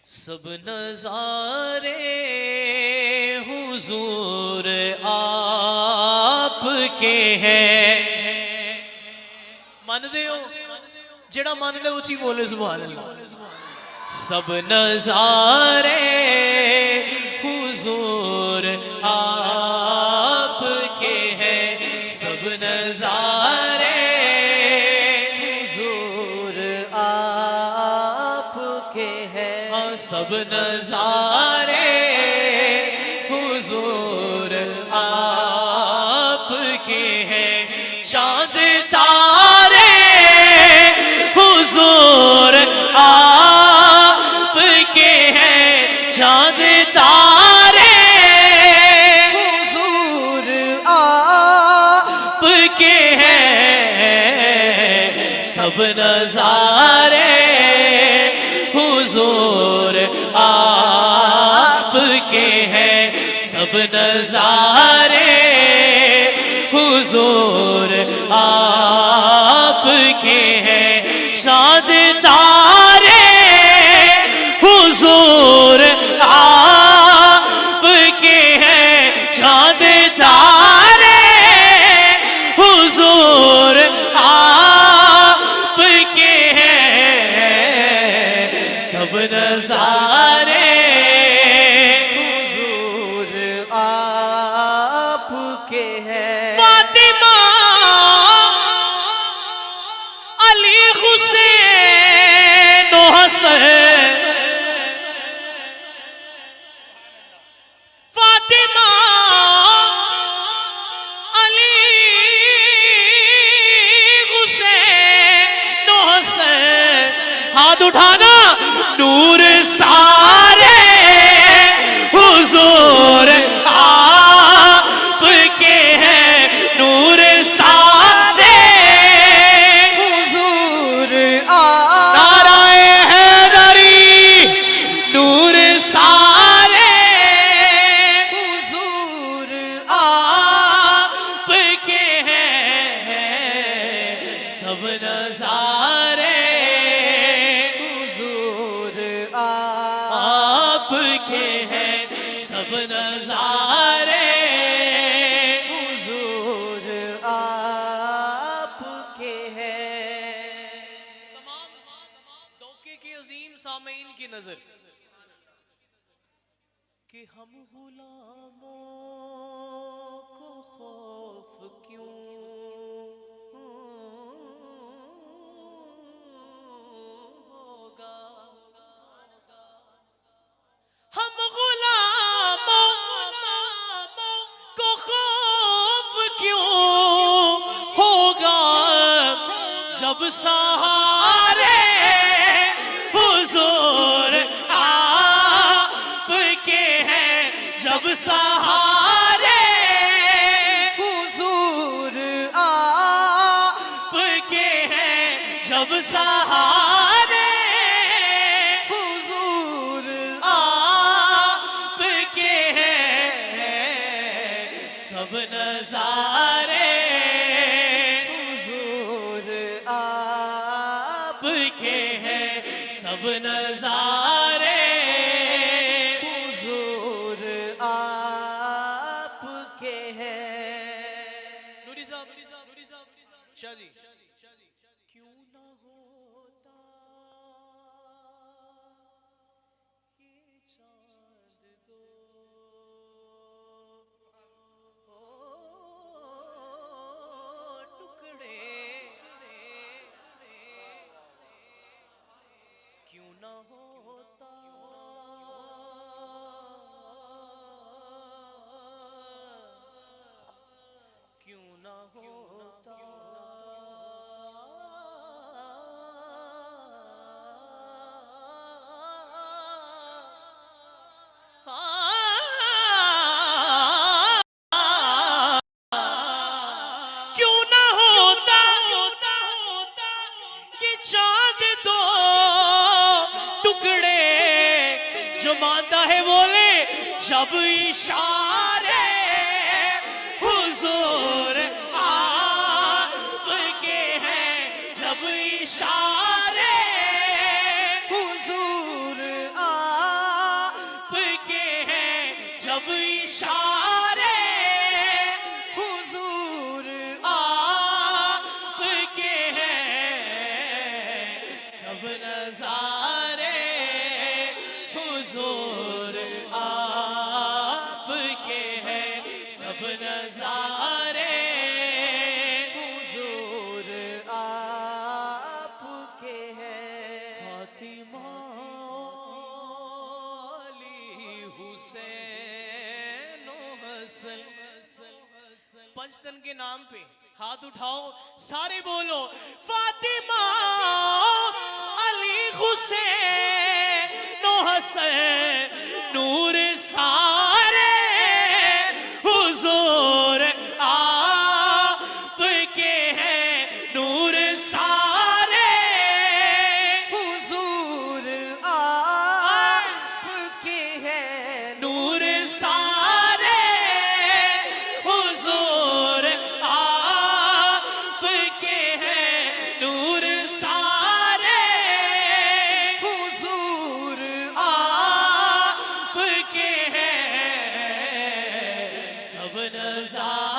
سب نظارے حضور آپ کے ہیں. مان دے ہو جڑا مان دے اچھی بولے سبحان اللہ. سب نظارے حضور آپ کے ہیں. سب نظارے حضور آپ کے ہیں. سب نظارے حضور آپ کے ہیں. چاند تارے حضور آپ کے ہیں. چاند تارے حضور آپ کے ہیں. سب نظارے حضور آپ کے ہیں. سب نظارے حضور آپ کے ہیں. چاند تارے حضور آپ کے ہیں. چاند تارے حضور آپ کے ہیں. سب نظارے حضور آپ کے ہیں. فاطمہ علی حسین و حسن. فاطمہ علی حسین و حسن. ہاتھ اٹھانا. نور سارے حضور آپ کے ہیں. نور سارے حضور نعرہ حیدری. نور سارے حضور آپ کے ہیں. سب نظارے حضور آپ کے ہیں. سب نظارے حضور آپ کے ہیں. تمام دھوکے کے عظیم سامعین کی نظر کہ ہم غلاموں کو خوف کیوں ہوگا. ہم غلاموں کو خوف کیوں ہوگا جب سہارے حضور آپ کے ہیں. جب سہارے حضور آپ کے ہیں. جب سہارے حضور آپ کے ہیں. سب نظارے حضور آپ کے ہیں. سب نظارے حضور آپ کے ہیں. نوری صاحب شاہ جی. کیوں نہ ہوتا یہ چاند دو ٹکڑے. کیوں نہ ہوتا کیوں نہ ہوتا کیوں نہ ہوتا یہ چاند دو ٹکڑے. جو مانتا ہے بولے. جب اشارے حضور آپ کے ہیں. جب اشارے حضور آپ حضور آپ کے ہیں سب نظارے، حضور آپ کے ہیں فاطمہ علی حسین و حسن۔ پنجتن کے نام پہ ہاتھ اٹھاؤ، سارے بولو فاطمہ علی حسین و حسن، نور سارے حضور آپ کے ہیں نور سارے، حضور آپ کے ہیں نور سارے حضور آپ کے ہیں نور سارے، حضور آپ کے ہیں سب نظارے۔